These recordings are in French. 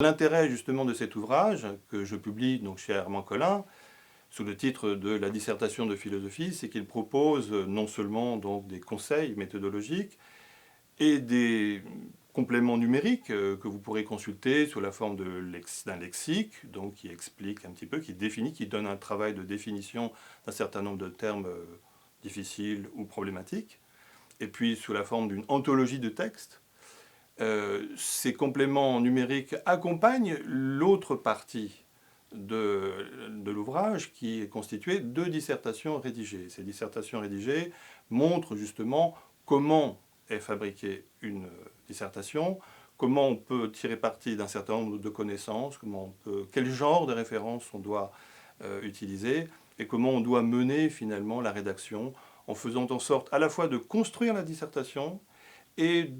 L'intérêt justement de cet ouvrage, que je publie donc chez Armand Collin, sous le titre de la dissertation de philosophie, c'est qu'il propose non seulement donc des conseils méthodologiques et des compléments numériques que vous pourrez consulter sous la forme d'un lexique, donc qui explique un petit peu, qui définit, qui donne un travail de définition d'un certain nombre de termes difficiles ou problématiques, et puis sous la forme d'une anthologie de textes. Ces compléments numériques accompagnent l'autre partie de l'ouvrage qui est constituée de dissertations rédigées. Ces dissertations rédigées montrent justement comment est fabriquée une dissertation, comment on peut tirer parti d'un certain nombre de connaissances, quel genre de références on doit utiliser et comment on doit mener finalement la rédaction en faisant en sorte à la fois de construire la dissertation et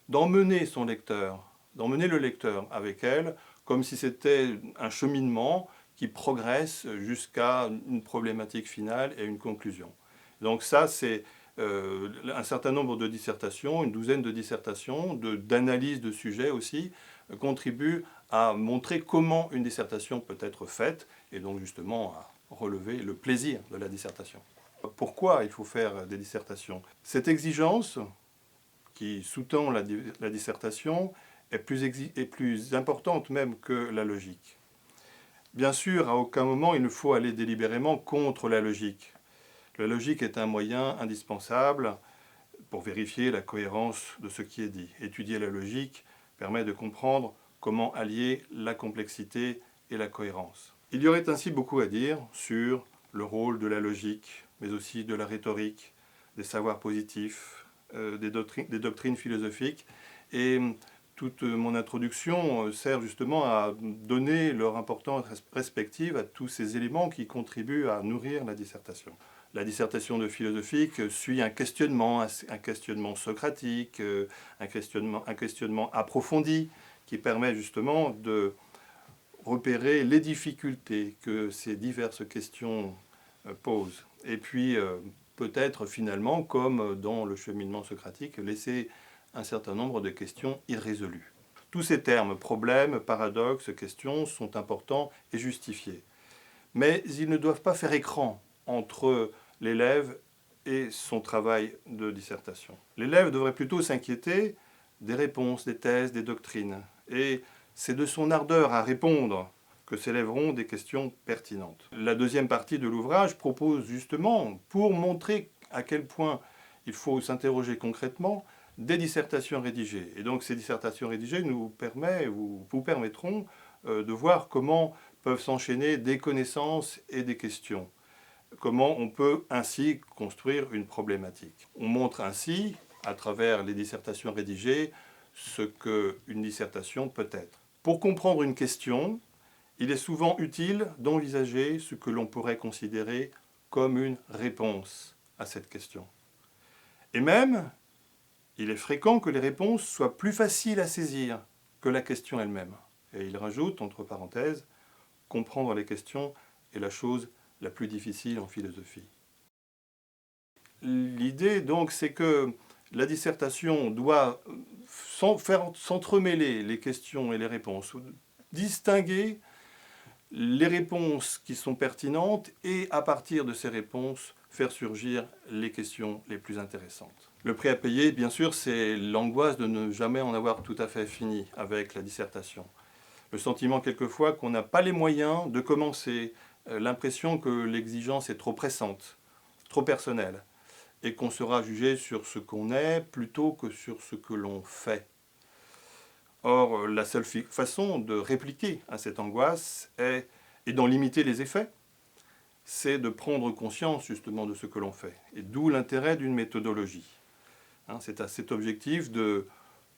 d'emmener son lecteur, d'emmener le lecteur avec elle, comme si c'était un cheminement qui progresse jusqu'à une problématique finale et une conclusion. Donc ça, c'est un certain nombre de dissertations, une douzaine de dissertations, d'analyses de sujets aussi, contribuent à montrer comment une dissertation peut être faite, et donc justement à relever le plaisir de la dissertation. Pourquoi il faut faire des dissertations? Cette exigence qui sous-tend la dissertation est plus importante même que la logique. Bien sûr, à aucun moment il ne faut aller délibérément contre la logique. La logique est un moyen indispensable pour vérifier la cohérence de ce qui est dit. Étudier la logique permet de comprendre comment allier la complexité et la cohérence. Il y aurait ainsi beaucoup à dire sur le rôle de la logique, mais aussi de la rhétorique, des savoirs positifs, des doctrines philosophiques. Et toute mon introduction sert justement à donner leur importance respective à tous ces éléments qui contribuent à nourrir la dissertation. La dissertation de philosophie suit un questionnement socratique, un questionnement approfondi qui permet justement de repérer les difficultés que ces diverses questions posent. Et puis peut-être finalement, comme dans le cheminement socratique, laisser un certain nombre de questions irrésolues. Tous ces termes, problèmes, paradoxes, questions, sont importants et justifiés. Mais ils ne doivent pas faire écran entre l'élève et son travail de dissertation. L'élève devrait plutôt s'inquiéter des réponses, des thèses, des doctrines. Et c'est de son ardeur à répondre que s'élèveront des questions pertinentes. La deuxième partie de l'ouvrage propose justement, pour montrer à quel point il faut s'interroger concrètement, des dissertations rédigées. Et donc ces dissertations rédigées vous permettront de voir comment peuvent s'enchaîner des connaissances et des questions. Comment on peut ainsi construire une problématique. On montre ainsi, à travers les dissertations rédigées, ce qu'une dissertation peut être. Pour comprendre une question, il est souvent utile d'envisager ce que l'on pourrait considérer comme une réponse à cette question. Et même, il est fréquent que les réponses soient plus faciles à saisir que la question elle-même. Et il rajoute, entre parenthèses, comprendre les questions est la chose la plus difficile en philosophie. L'idée donc, c'est que la dissertation doit faire s'entremêler les questions et les réponses, distinguer les réponses qui sont pertinentes et à partir de ces réponses faire surgir les questions les plus intéressantes. Le prix à payer, bien sûr, c'est l'angoisse de ne jamais en avoir tout à fait fini avec la dissertation. Le sentiment quelquefois qu'on n'a pas les moyens de commencer, l'impression que l'exigence est trop pressante, trop personnelle, et qu'on sera jugé sur ce qu'on est plutôt que sur ce que l'on fait. Or, la seule façon de répliquer à cette angoisse et d'en limiter les effets, c'est de prendre conscience justement de ce que l'on fait. Et d'où l'intérêt d'une méthodologie. C'est à cet objectif de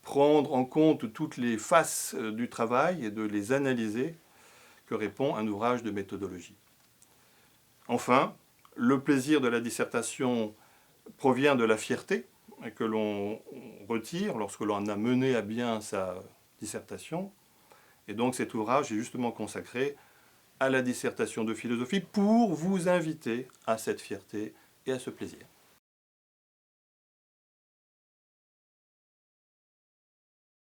prendre en compte toutes les faces du travail et de les analyser que répond un ouvrage de méthodologie. Enfin, le plaisir de la dissertation provient de la fierté que l'on retire lorsque l'on a mené à bien sa dissertation. Et donc cet ouvrage est justement consacré à la dissertation de philosophie pour vous inviter à cette fierté et à ce plaisir.